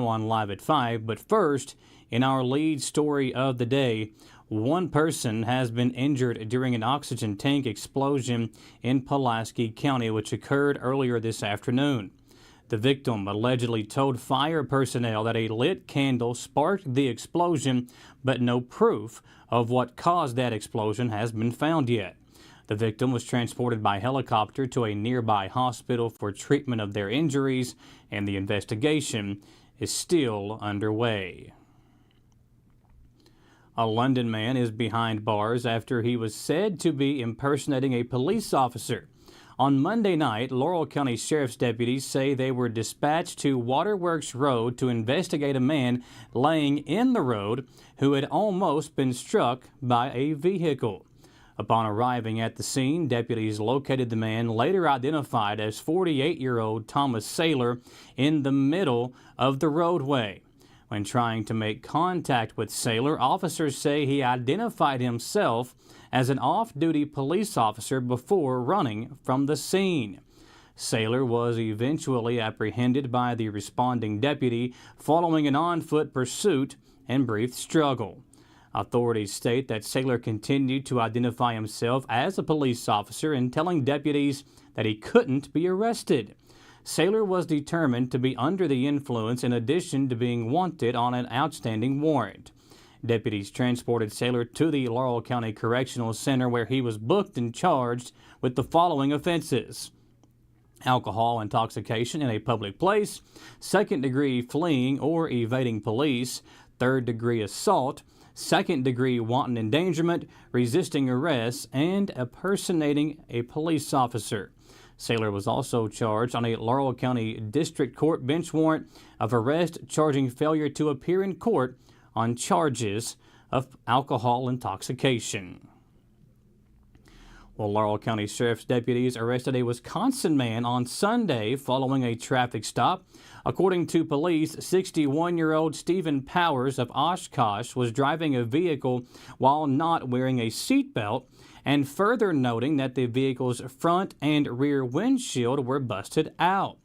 on Live at 5. But first, in our lead story of the day, one person has been injured during an oxygen tank explosion in Pulaski County, which occurred earlier this afternoon. The victim allegedly told fire personnel that a lit candle sparked the explosion, but no proof of what caused that explosion has been found yet. The victim was transported by helicopter to a nearby hospital for treatment of their injuries, and the investigation is still underway. A London man is behind bars after he was said to be impersonating a police officer. On Monday night, Laurel County Sheriff's deputies say they were dispatched to Waterworks Road to investigate a man laying in the road who had almost been struck by a vehicle. Upon arriving at the scene, deputies located the man, later identified as 48-year-old Thomas Saylor, in the middle of the roadway. When trying to make contact with Saylor, officers say he identified himself as an off-duty police officer before running from the scene. Saylor was eventually apprehended by the responding deputy following an on-foot pursuit and brief struggle. Authorities state that Saylor continued to identify himself as a police officer and telling deputies that he couldn't be arrested. Saylor was determined to be under the influence in addition to being wanted on an outstanding warrant. Deputies transported Saylor to the Laurel County Correctional Center, where he was booked and charged with the following offenses: alcohol intoxication in a public place, second-degree fleeing or evading police, third-degree assault, second-degree wanton endangerment, resisting arrest, and impersonating a police officer. Saylor was also charged on a Laurel County District Court bench warrant of arrest charging failure to appear in court on charges of alcohol intoxication. Well, Laurel County Sheriff's deputies arrested a Wisconsin man on Sunday following a traffic stop. According to police, 61-year-old Stephen Powers of Oshkosh was driving a vehicle while not wearing a seatbelt, and further noting that the vehicle's front and rear windshield were busted out.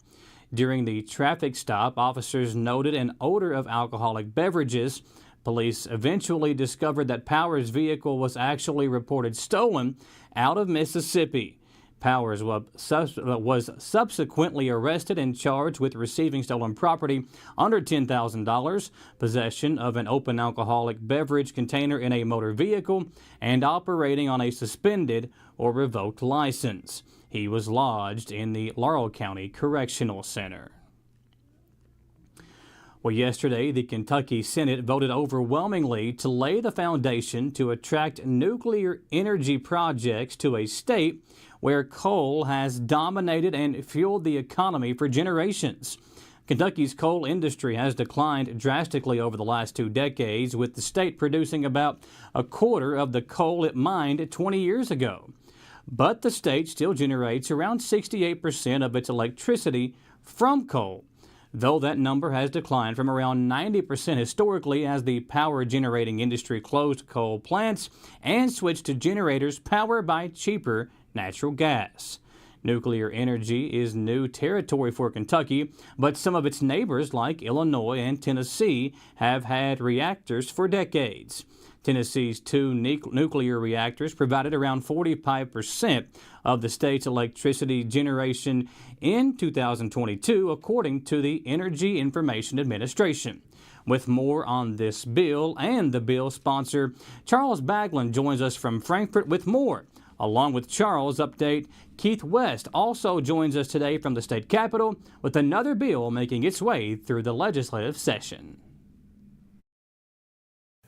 During the traffic stop, officers noted an odor of alcoholic beverages. Police eventually discovered that Powers' vehicle was actually reported stolen out of Mississippi. Powers was subsequently arrested and charged with receiving stolen property under $10,000, possession of an open alcoholic beverage container in a motor vehicle, and operating on a suspended or revoked license. He was lodged in the Laurel County Correctional Center. Well, yesterday, the Kentucky Senate voted overwhelmingly to lay the foundation to attract nuclear energy projects to a state where coal has dominated and fueled the economy for generations. Kentucky's coal industry has declined drastically over the last 2 decades, with the state producing about a quarter of the coal it mined 20 years ago. But the state still generates around 68% of its electricity from coal, though that number has declined from around 90% historically as the power generating industry closed coal plants and switched to generators powered by cheaper natural gas. Nuclear energy is new territory for Kentucky, but some of its neighbors like Illinois and Tennessee have had reactors for decades. Tennessee's 2 nuclear reactors provided around 45% of the state's electricity generation in 2022, according to the Energy Information Administration. With more on this bill and the bill sponsor, Charles Baglin joins us from Frankfort with more. Along with Charles' update, Keith West also joins us today from the state capitol with another bill making its way through the legislative session.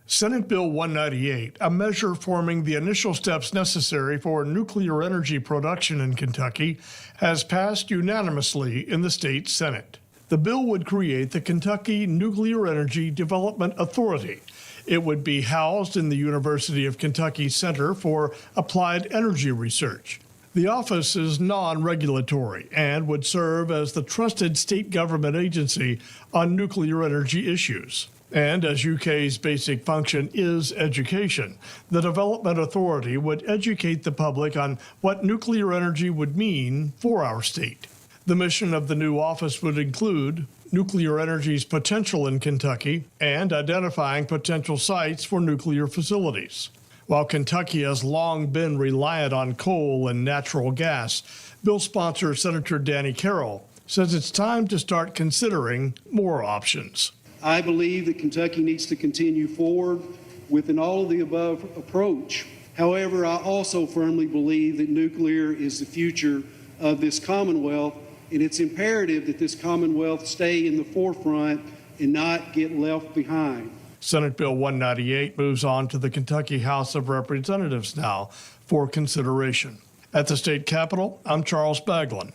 Senate Bill 198, a measure forming the initial steps necessary for nuclear energy production in Kentucky, has passed unanimously in the state Senate. The bill would create the Kentucky Nuclear Energy Development Authority. It would be housed in the University of Kentucky Center for Applied Energy Research. The office is non-regulatory and would serve as the trusted state government agency on nuclear energy issues. And as UK's basic function is education, the Development Authority would educate the public on what nuclear energy would mean for our state. The mission of the new office would include nuclear energy's potential in Kentucky and identifying potential sites for nuclear facilities. While Kentucky has long been reliant on coal and natural gas, bill sponsor Senator Danny Carroll says it's time to start considering more options. I believe that Kentucky needs to continue forward with an all-of-the-above approach. However, I also firmly believe that nuclear is the future of this Commonwealth, and it's imperative that this Commonwealth stay in the forefront and not get left behind. Senate Bill 198 moves on to the Kentucky House of Representatives now for consideration. At the state capitol, I'm Charles Baglin.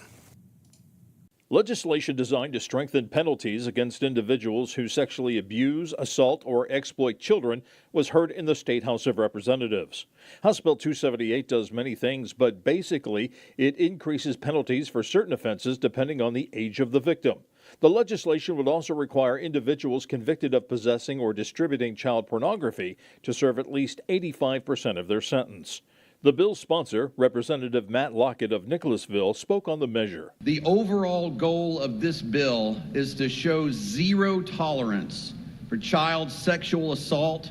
Legislation designed to strengthen penalties against individuals who sexually abuse, assault, or exploit children was heard in the State House of Representatives. House Bill 278 does many things, but basically it increases penalties for certain offenses depending on the age of the victim. The legislation would also require individuals convicted of possessing or distributing child pornography to serve at least 85% of their sentence. The bill's sponsor, Representative Matt Lockett of Nicholasville, spoke on the measure. The overall goal of this bill is to show zero tolerance for child sexual assault,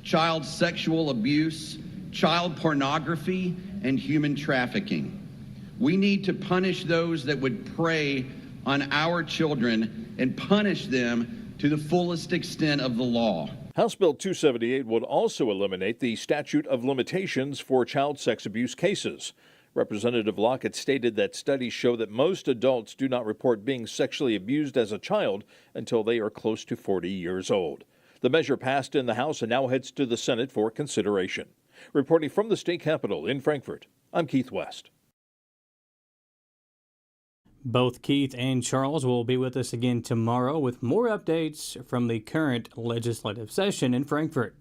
child sexual abuse, child pornography, and human trafficking. We need to punish those that would prey on our children and punish them to the fullest extent of the law. House Bill 278 would also eliminate the statute of limitations for child sex abuse cases. Representative Lockett stated that studies show that most adults do not report being sexually abused as a child until they are close to 40 years old. The measure passed in the House and now heads to the Senate for consideration. Reporting from the state capitol in Frankfort, I'm Keith West. Both Keith and Charles will be with us again tomorrow with more updates from the current legislative session in Frankfort.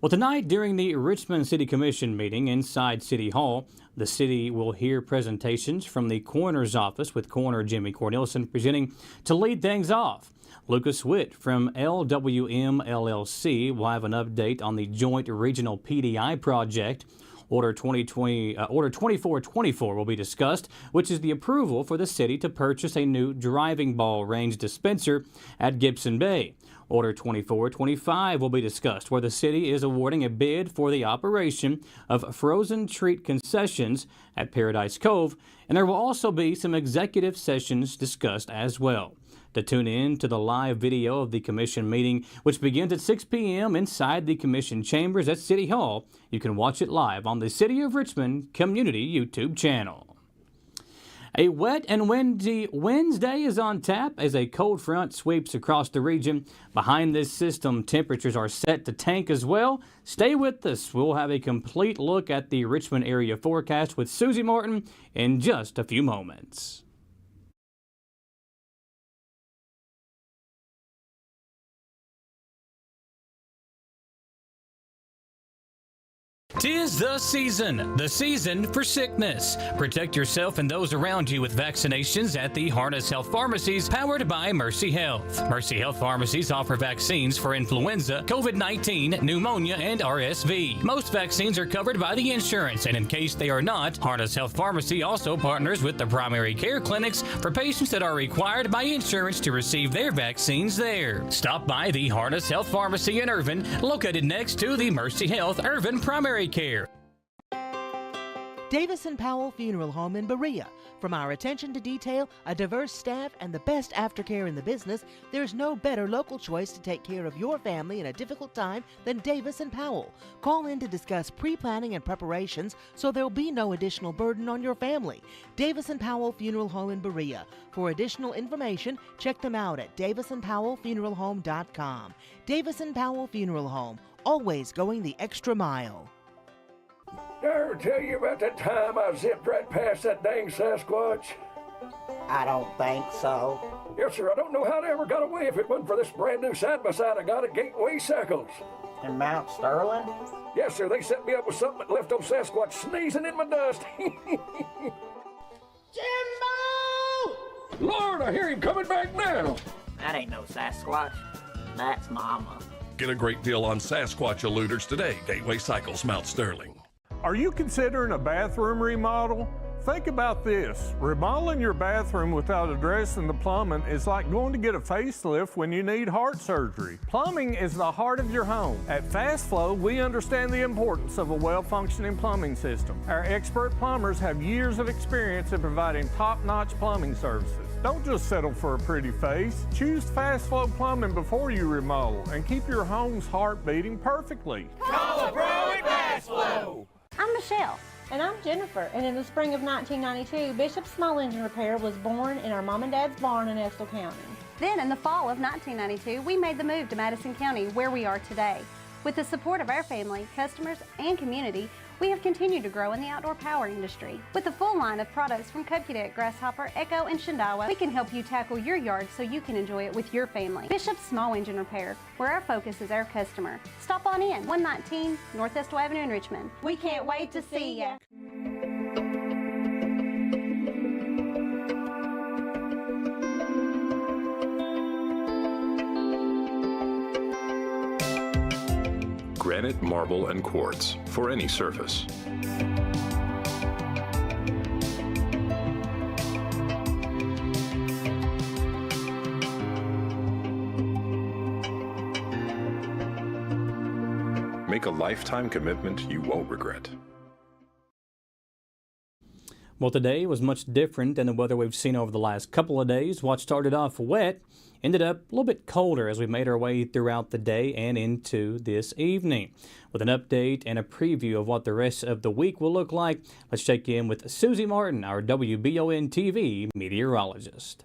Well, tonight during the Richmond City Commission meeting inside City Hall, the city will hear presentations from the coroner's office with Coroner Jimmy Cornelison presenting. To lead things off, Lucas Witt from LWM LLC will have an update on the Joint Regional PDI project. Order 2424 will be discussed, which is the approval for the city to purchase a new driving ball range dispenser at Gibson Bay. Order 2425 will be discussed, where the city is awarding a bid for the operation of frozen treat concessions at Paradise Cove, and there will also be some executive sessions discussed as well. To tune in to the live video of the commission meeting, which begins at 6 p.m. inside the commission chambers at City Hall, you can watch it live on the City of Richmond Community YouTube channel. A wet and windy Wednesday is on tap as a cold front sweeps across the region. Behind this system, temperatures are set to tank as well. Stay with us. We'll have a complete look at the Richmond area forecast with Susie Martin in just a few moments. 'Tis the season for sickness. Protect yourself and those around you with vaccinations at the Harness Health Pharmacies, powered by Mercy Health. Mercy Health Pharmacies offer vaccines for influenza, COVID-19, pneumonia, and RSV. Most vaccines are covered by the insurance, and in case they are not, Harness Health Pharmacy also partners with the primary care clinics for patients that are required by insurance to receive their vaccines there. Stop by the Harness Health Pharmacy in Irvin, located next to the Mercy Health Irvin Primary Care. Davis & Powell Funeral Home in Berea. From our attention to detail, a diverse staff, and the best aftercare in the business, there's no better local choice to take care of your family in a difficult time than Davis & Powell. Call in to discuss pre-planning and preparations so there'll be no additional burden on your family. Davis & Powell Funeral Home in Berea. For additional information, check them out at davisandpowellfuneralhome.com. Davis & Powell Funeral Home, always going the extra mile. Did I ever tell you about that time I zipped right past that dang Sasquatch? I don't think so. Yes, sir. I don't know how they ever got away if it wasn't for this brand new side-by-side I got at Gateway Cycles. In Mount Sterling? Yes, sir. They set me up with something that left old Sasquatch sneezing in my dust. Jimbo! Lord, I hear him coming back now. That ain't no Sasquatch. That's Mama. Get a great deal on Sasquatch eluders today. Gateway Cycles, Mount Sterling. Are you considering a bathroom remodel? Think about this. Remodeling your bathroom without addressing the plumbing is like going to get a facelift when you need heart surgery. Plumbing is the heart of your home. At Fast Flow, we understand the importance of a well-functioning plumbing system. Our expert plumbers have years of experience in providing top-notch plumbing services. Don't just settle for a pretty face. Choose Fast Flow Plumbing before you remodel and keep your home's heart beating perfectly. Call a pro at Fast Flow. I'm Michelle. And I'm Jennifer, and in the spring of 1992, Bishop's Small Engine Repair was born in our mom and dad's barn in Estill County. Then in the fall of 1992, we made the move to Madison County, where we are today. With the support of our family, customers, and community, we have continued to grow in the outdoor power industry. With a full line of products from Cadet, Grasshopper, Echo, and Shindawa, we can help you tackle your yard so you can enjoy it with your family. Bishop's Small Engine Repair, where our focus is our customer. Stop on in, 119 North Estill Avenue in Richmond. We can't wait to see ya. Granite, marble, and quartz for any surface. Make a lifetime commitment you won't regret. Well, today was much different than the weather we've seen over the last couple of days. What started off wet ended up a little bit colder as we made our way throughout the day and into this evening. With an update and a preview of what the rest of the week will look like, let's check in with Susie Martin, our WBON TV meteorologist.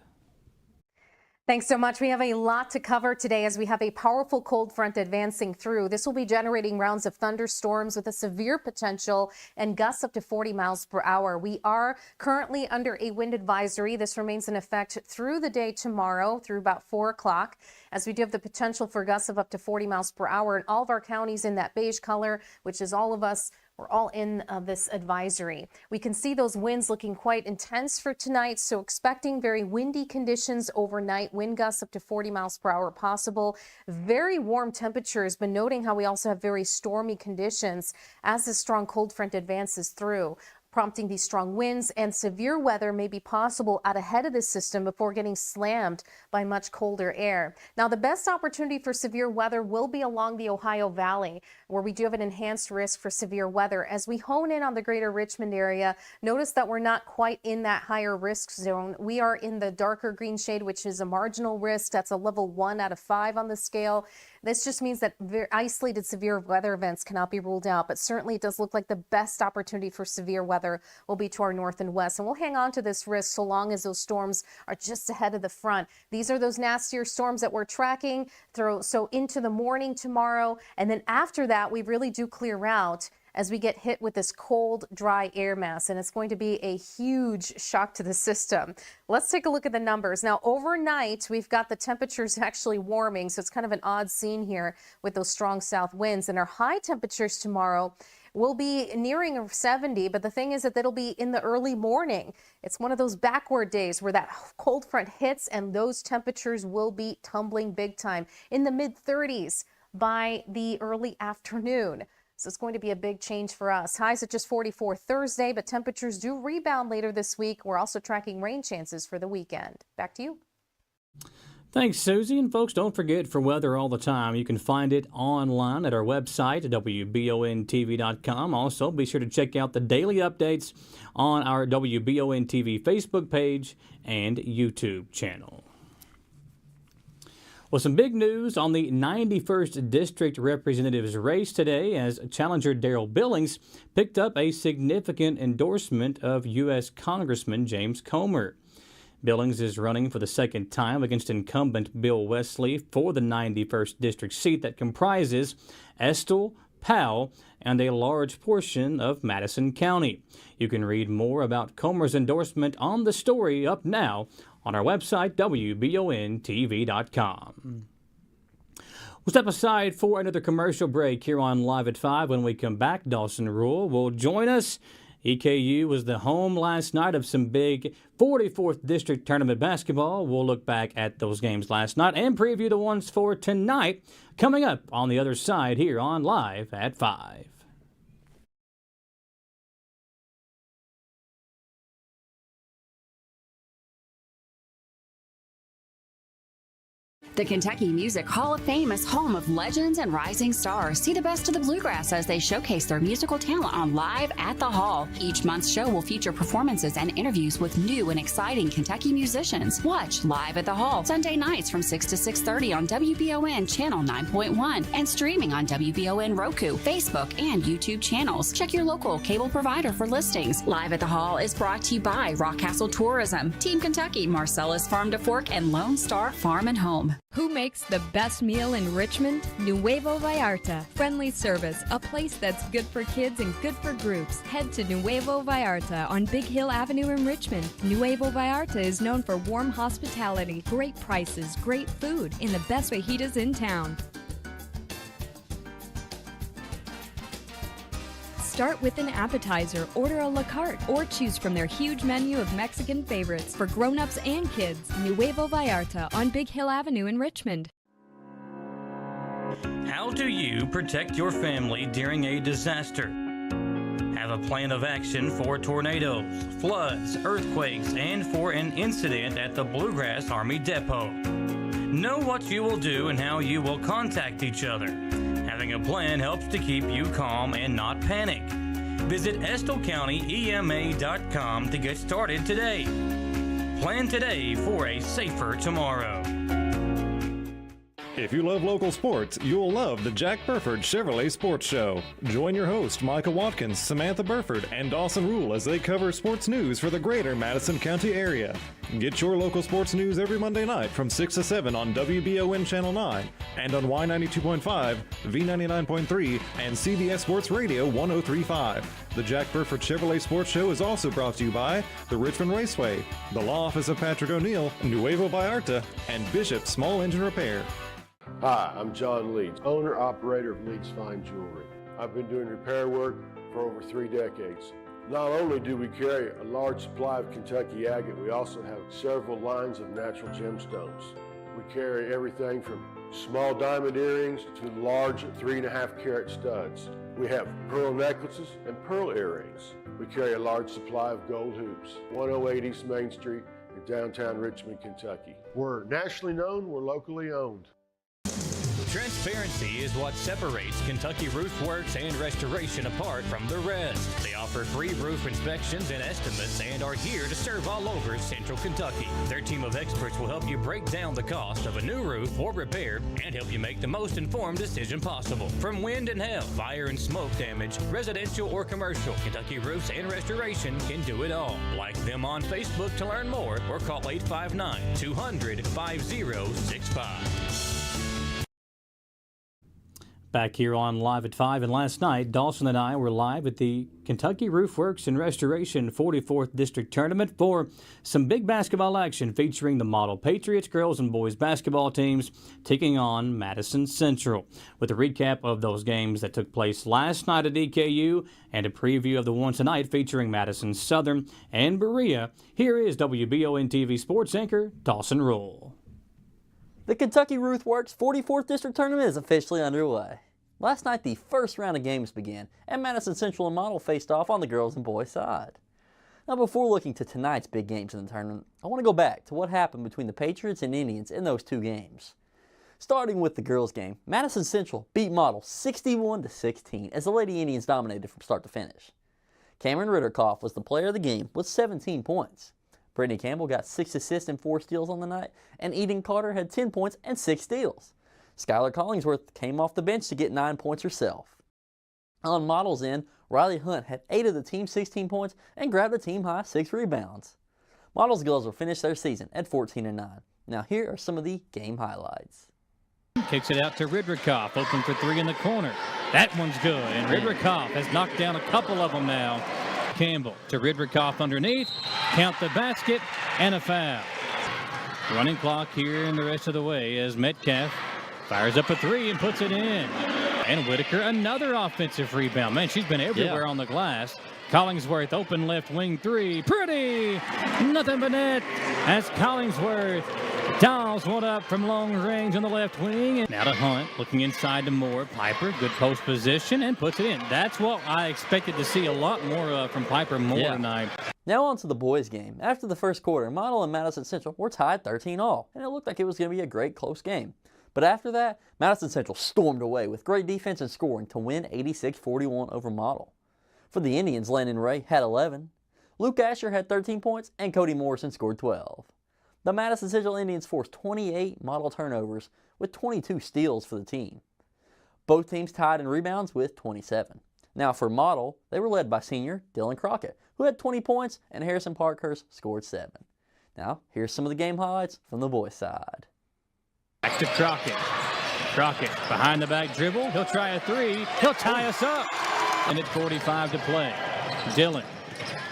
Thanks so much. We have a lot to cover today as we have a powerful cold front advancing through. This will be generating rounds of thunderstorms with a severe potential and gusts up to 40 miles per hour. We are currently under a wind advisory. This remains in effect through the day tomorrow through about 4 o'clock, as we do have the potential for gusts of up to 40 miles per hour in all of our counties in that beige color, which is all of us. We're all in this advisory. We can see those winds looking quite intense for tonight, so expecting very windy conditions overnight, wind gusts up to 40 miles per hour possible. Very warm temperatures, but noting how we also have very stormy conditions as this strong cold front advances through, prompting these strong winds, and severe weather may be possible out ahead of this system before getting slammed by much colder air. Now, the best opportunity for severe weather will be along the Ohio Valley, where we do have an enhanced risk for severe weather. As we hone in on the greater Richmond area, notice that we're not quite in that higher risk zone. We are in the darker green shade, which is a marginal risk. That's a level 1 out of 5 on the scale. This just means that isolated severe weather events cannot be ruled out, but certainly it does look like the best opportunity for severe weather will be to our north and west. And we'll hang on to this risk so long as those storms are just ahead of the front. These are those nastier storms that we're tracking so into the morning tomorrow. And then after that, we really do clear out as we get hit with this cold, dry air mass, and it's going to be a huge shock to the system. Let's take a look at the numbers. Now, overnight, we've got the temperatures actually warming, so it's kind of an odd scene here with those strong south winds. And our high temperatures tomorrow will be nearing 70, but the thing is that it'll be in the early morning. It's one of those backward days where that cold front hits, and those temperatures will be tumbling big time in the mid-30s by the early afternoon. So it's going to be a big change for us. Highs at just 44 Thursday, but temperatures do rebound later this week. We're also tracking rain chances for the weekend. Back to you. Thanks, Susie. And folks, don't forget, for weather all the time, you can find it online at our website, WBONTV.com. Also, be sure to check out the daily updates on our WBON TV Facebook page and YouTube channel. Well, some big news on the 91st District Representative's race today, as challenger Darrell Billings picked up a significant endorsement of U.S. Congressman James Comer. Billings is running for the second time against incumbent Bill Wesley for the 91st District seat that comprises Estill, Powell, and a large portion of Madison County. You can read more about Comer's endorsement on the story up now on our website, WBONTV.com. We'll step aside for another commercial break here on Live at 5. When we come back, Dawson Rule will join us. EKU was the home last night of some big 44th District Tournament basketball. We'll look back at those games last night and preview the ones for tonight, coming up on the other side here on Live at 5. The Kentucky Music Hall of Fame is home of legends and rising stars. See the best of the bluegrass as they showcase their musical talent on Live at the Hall. Each month's show will feature performances and interviews with new and exciting Kentucky musicians. Watch Live at the Hall Sunday nights from 6 to 6:30 on WBON Channel 9.1 and streaming on WBON Roku, Facebook, and YouTube channels. Check your local cable provider for listings. Live at the Hall is brought to you by Rockcastle Tourism, Team Kentucky, Marcellus Farm to Fork, and Lone Star Farm and Home. Who makes the best meal in Richmond? Nuevo Vallarta. Friendly service, a place that's good for kids and good for groups. Head to Nuevo Vallarta on Big Hill Avenue in Richmond. Nuevo Vallarta is known for warm hospitality, great prices, great food, and the best fajitas in town. Start with an appetizer, order a la carte, or choose from their huge menu of Mexican favorites for grown-ups and kids. Nuevo Vallarta on Big Hill Avenue in Richmond. How do you protect your family during a disaster? Have a plan of action for tornadoes, floods, earthquakes, and for an incident at the Bluegrass Army Depot. Know what you will do and how you will contact each other. Having a plan helps to keep you calm and not panic. Visit EstleCountyEMA.com to get started today. Plan today for a safer tomorrow. If you love local sports, you'll love the Jack Burford Chevrolet Sports Show. Join your host, Michael Watkins, Samantha Burford, and Dawson Rule as they cover sports news for the greater Madison County area. Get your local sports news every Monday night from 6 to 7 on WBON Channel 9 and on Y92.5, V99.3, and CBS Sports Radio 103.5. The Jack Burford Chevrolet Sports Show is also brought to you by the Richmond Raceway, the Law Office of Patrick O'Neill, Nuevo Vallarta, and Bishop Small Engine Repair. Hi, I'm John Leeds, owner-operator of Leeds Fine Jewelry. I've been doing repair work for over 3 decades. Not only do we carry a large supply of Kentucky agate, we also have several lines of natural gemstones. We carry everything from small diamond earrings to large 3.5 carat studs. We have pearl necklaces and pearl earrings. We carry a large supply of gold hoops. 108 East Main Street in downtown Richmond, Kentucky. We're nationally known, we're locally owned. Transparency is what separates Kentucky Roof Works and Restoration apart from the rest. They offer free roof inspections and estimates and are here to serve all over Central Kentucky. Their team of experts will help you break down the cost of a new roof or repair and help you make the most informed decision possible. From wind and hail, fire and smoke damage, residential or commercial, Kentucky Roofs and Restoration can do it all. Like them on Facebook to learn more or call 859-200-5065. Back here on Live at 5, and last night, Dawson and I were live at the Kentucky Roof Works and Restoration 44th District Tournament for some big basketball action featuring the Model Patriots girls and boys basketball teams taking on Madison Central. With a recap of those games that took place last night at EKU and a preview of the one tonight featuring Madison Southern and Berea, here is WBON TV sports anchor Dawson Rule. The Kentucky Roof Works 44th District Tournament is officially underway. Last night, the first round of games began, and Madison Central and Model faced off on the girls and boys side. Now, before looking to tonight's big games in the tournament, I want to go back to what happened between the Patriots and Indians in those two games. Starting with the girls' game, Madison Central beat Model 61-16 as the Lady Indians dominated from start to finish. Cameron Ritterkoff was the player of the game with 17 points. Brittany Campbell got 6 assists and 4 steals on the night, and Eden Carter had 10 points and 6 steals. Skylar Collingsworth came off the bench to get 9 points herself. On Model's end, Riley Hunt had 8 of the team's 16 points and grabbed a team-high 6 rebounds. Model's girls will finish their season at 14-9. Now here are some of the game highlights. Kicks it out to Ridrikoff, open for 3 in the corner. That one's good, and Ridrikoff has knocked down a couple of them now. Campbell to Ridrikoff underneath, count the basket, and a foul. Running clock here in the rest of the way as Metcalf fires up a 3 and puts it in. And Whitaker, another offensive rebound. Man, she's been everywhere on the glass. Collingsworth, open left wing 3. Pretty! Nothing but net as Collingsworth Dials one up from long range on the left wing. Now to Hunt, looking inside to Moore. Piper, good post position, and puts it in. That's what I expected to see a lot more from Piper Moore tonight. Now on to the boys' game. After the first quarter, Model and Madison Central were tied 13-all, and it looked like it was going to be a great close game. But after that, Madison Central stormed away with great defense and scoring to win 86-41 over Model. For the Indians, Landon Ray had 11. Luke Asher had 13 points, and Cody Morrison scored 12. The Madison Central Indians forced 28 Model turnovers with 22 steals for the team. Both teams tied in rebounds with 27. Now for Model, they were led by senior Dylan Crockett, who had 20 points, and Harrison Parkhurst scored 7. Now, here's some of the game highlights from the boys' side. Back to Crockett. Crockett behind the back dribble. He'll try a three. He'll tie us up. And at 45 to play. Dylan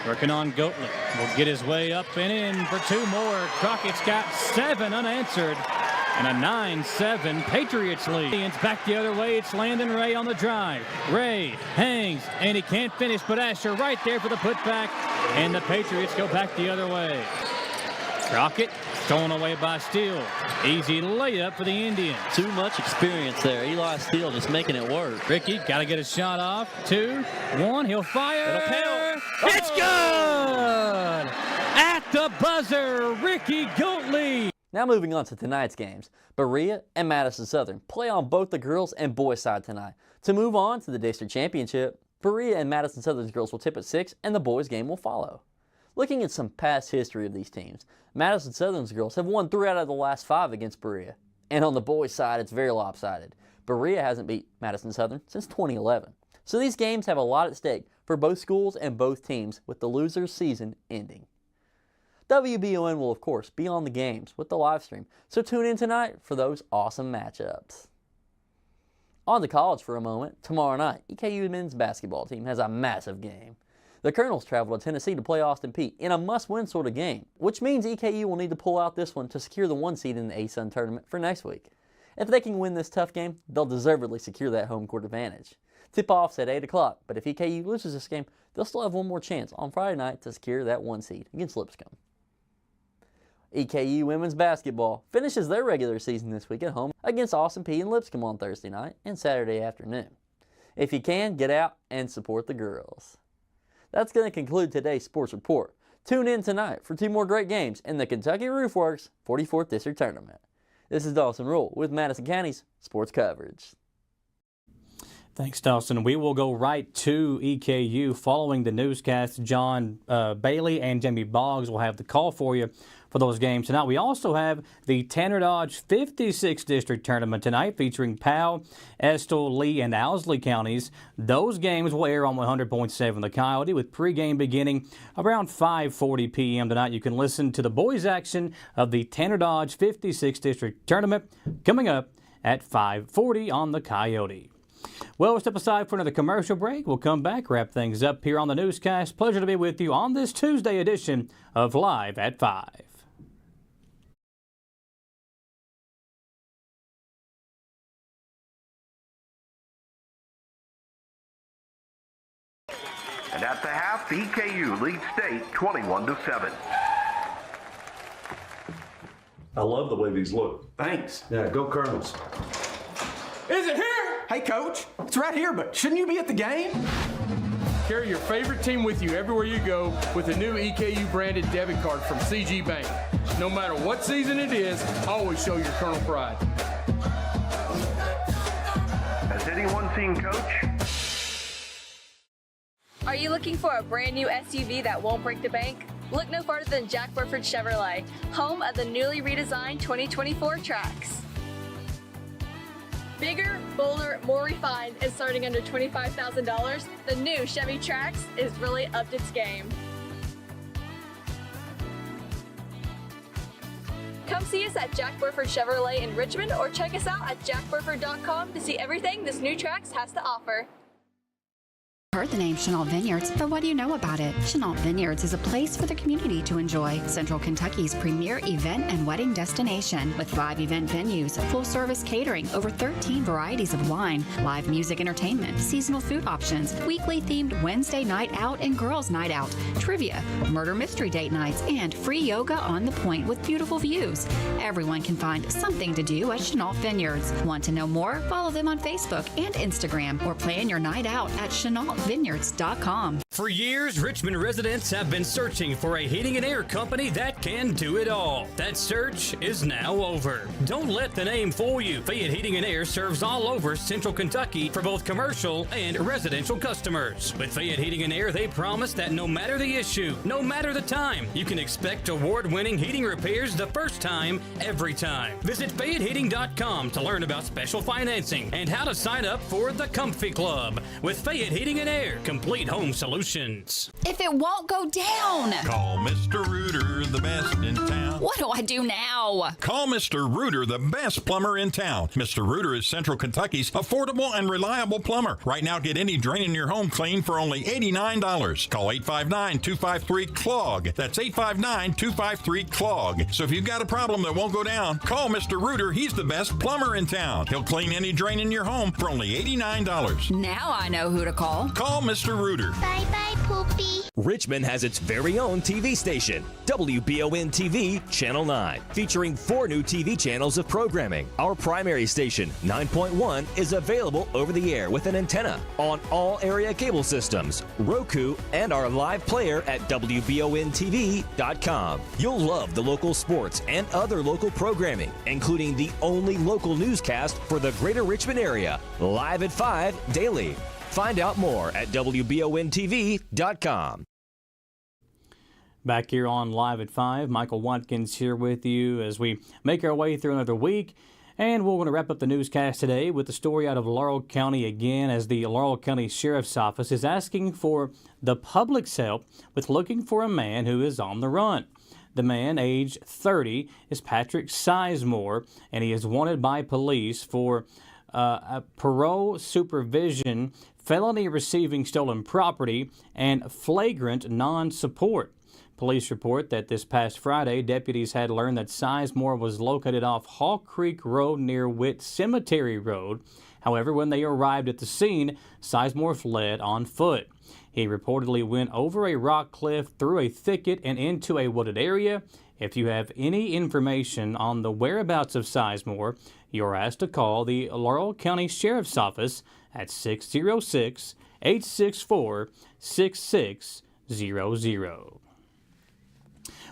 working on Goatley. Will get his way up and in for 2 more. Crockett's got 7 unanswered. And a 9-7 Patriots lead. It's back the other way. It's Landon Ray on the drive. Ray hangs, and he can't finish, but Asher right there for the putback. And the Patriots go back the other way. Crockett stolen away by Steele. Easy layup for the Indians. Too much experience there. Eli Steele just making it work. Ricky got to get a shot off. 2, 1, he'll fire. It'll count. It's good! At the buzzer, Ricky Goatley. Now moving on to tonight's games. Berea and Madison Southern play on both the girls and boys side tonight. To move on to the district championship, Berea and Madison Southern's girls will tip at 6 and the boys game will follow. Looking at some past history of these teams, Madison Southern's girls have won 3 out of the last 5 against Berea. And on the boys' side, it's very lopsided. Berea hasn't beat Madison Southern since 2011. So these games have a lot at stake for both schools and both teams, with the loser's season ending. WBON will, of course, be on the games with the live stream, so tune in tonight for those awesome matchups. On to college for a moment. Tomorrow night, EKU men's basketball team has a massive game. The Colonels travel to Tennessee to play Austin Peay in a must-win sort of game, which means EKU will need to pull out this one to secure the 1 seed in the ASUN tournament for next week. If they can win this tough game, they'll deservedly secure that home court advantage. Tip-off's at 8 o'clock, but if EKU loses this game, they'll still have one more chance on Friday night to secure that 1 seed against Lipscomb. EKU women's basketball finishes their regular season this week at home against Austin Peay and Lipscomb on Thursday night and Saturday afternoon. If you can, get out and support the girls. That's going to conclude today's Sports Report. Tune in tonight for 2 more great games in the Kentucky Roofworks 44th District Tournament. This is Dawson Rule with Madison County's sports coverage. Thanks, Dawson. We will go right to EKU following the newscast. John Bailey and Jamie Boggs will have the call for you for those games tonight. We also have the Tanner Dodge 56th District Tournament tonight featuring Powell, Estill, Lee, and Owsley counties. Those games will air on 100.7 The Coyote with pregame beginning around 5:40 p.m. tonight. You can listen to the boys' action of the Tanner Dodge 56th District Tournament coming up at 5:40 on The Coyote. Well, we'll step aside for another commercial break. We'll come back, wrap things up here on the newscast. Pleasure to be with you on this Tuesday edition of Live at 5. And at the half, EKU leads state 21-7. I love the way these look. Thanks. Yeah, go Colonels. Is it here? Hey, Coach, it's right here, but shouldn't you be at the game? Carry your favorite team with you everywhere you go with a new EKU branded debit card from CG Bank. No matter what season it is, always show your Colonel pride. Has anyone seen Coach? Are you looking for a brand new SUV that won't break the bank? Look no farther than Jack Burford Chevrolet, home of the newly redesigned 2024 Trax. Bigger, bolder, more refined, and starting under $25,000, the new Chevy Trax is really upped its game. Come see us at Jack Burford Chevrolet in Richmond or check us out at jackburford.com to see everything this new Trax has to offer. Heard the name Chenault Vineyards, but what do you know about it? Chenault Vineyards is a place for the community to enjoy. Central Kentucky's premier event and wedding destination with 5 event venues, full-service catering, over 13 varieties of wine, live music entertainment, seasonal food options, weekly themed Wednesday night out and girls night out, trivia, murder mystery date nights, and free yoga on the point with beautiful views. Everyone can find something to do at Chenault Vineyards. Want to know more? Follow them on Facebook and Instagram or plan your night out at ChenaultVineyards.com. For years, Richmond residents have been searching for a heating and air company that can do it all. That search is now over. Don't let the name fool you. Fayette Heating and Air serves all over Central Kentucky for both commercial and residential customers. With Fayette Heating and Air, they promise that no matter the issue, no matter the time, you can expect award-winning heating repairs the first time, every time. Visit FayetteHeating.com to learn about special financing and how to sign up for the Comfy Club. With Fayette Heating and Air, complete home solutions. If it won't go down, call Mr. Rooter, the best in town. what do I do now? Call Mr. Rooter, the best plumber in town. Mr. Rooter is Central Kentucky's affordable and reliable plumber. Right now, get any drain in your home clean for only $89. Call 859-253-CLOG. That's 859-253-CLOG. So if you've got a problem that won't go down, call Mr. Rooter. He's the best plumber in town. He'll clean any drain in your home for only $89. Now I know who to call. Call Mr. Rooter. Bye-bye, Poopy. Richmond has its very own TV station, WBON TV Channel 9, featuring 4 new TV channels of programming. Our primary station, 9.1, is available over the air with an antenna on all area cable systems, Roku, and our live player at WBONTV.com. You'll love the local sports and other local programming, including the only local newscast for the greater Richmond area, live at 5 daily. Find out more at WBONTV.com. Back here on Live at 5, Michael Watkins here with you as we make our way through another week. And we're going to wrap up the newscast today with the story out of Laurel County again, as the Laurel County Sheriff's Office is asking for the public's help with looking for a man who is on the run. The man, age 30, is Patrick Sizemore, and he is wanted by police for a parole supervision, felony receiving stolen property, and flagrant non-support. Police report that this past Friday, deputies had learned that Sizemore was located off Hall Creek Road near Witt Cemetery Road. However, when they arrived at the scene, Sizemore fled on foot. He reportedly went over a rock cliff, through a thicket, and into a wooded area. If you have any information on the whereabouts of Sizemore, you're asked to call the Laurel County Sheriff's Office at 606-864-6600.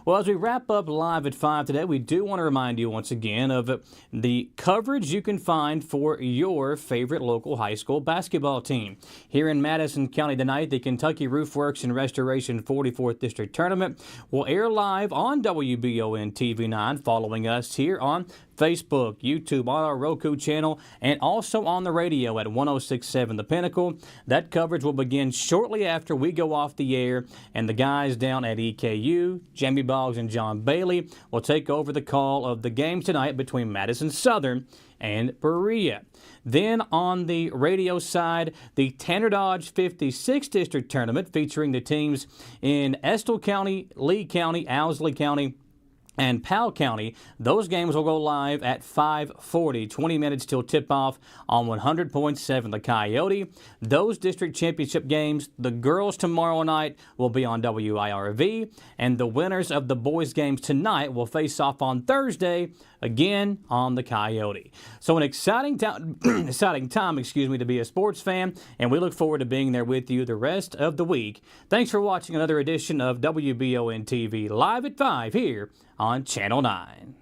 Well, as we wrap up Live at 5 today, we do want to remind you once again of the coverage you can find for your favorite local high school basketball team. Here in Madison County tonight, the Kentucky Roof Works and Restoration 44th District Tournament will air live on WBON TV 9, following us here on Facebook, YouTube, on our Roku channel, and also on the radio at 106.7 The Pinnacle. That coverage will begin shortly after we go off the air, and the guys down at EKU, Jamie Boggs and John Bailey, will take over the call of the game tonight between Madison Southern and Berea. Then on the radio side, the Tanner Dodge 56th District Tournament featuring the teams in Estill County, Lee County, Owsley County, and Powell County. Those games will go live at 5:40, 20 minutes till tip-off on 100.7 The Coyote. Those district championship games, the girls tomorrow night will be on WIRV, and the winners of the boys games tonight will face off on Thursday, again on The Coyote. So an exciting time, to be a sports fan, and we look forward to being there with you the rest of the week. Thanks for watching another edition of WBON TV Live at 5 here on Channel 9.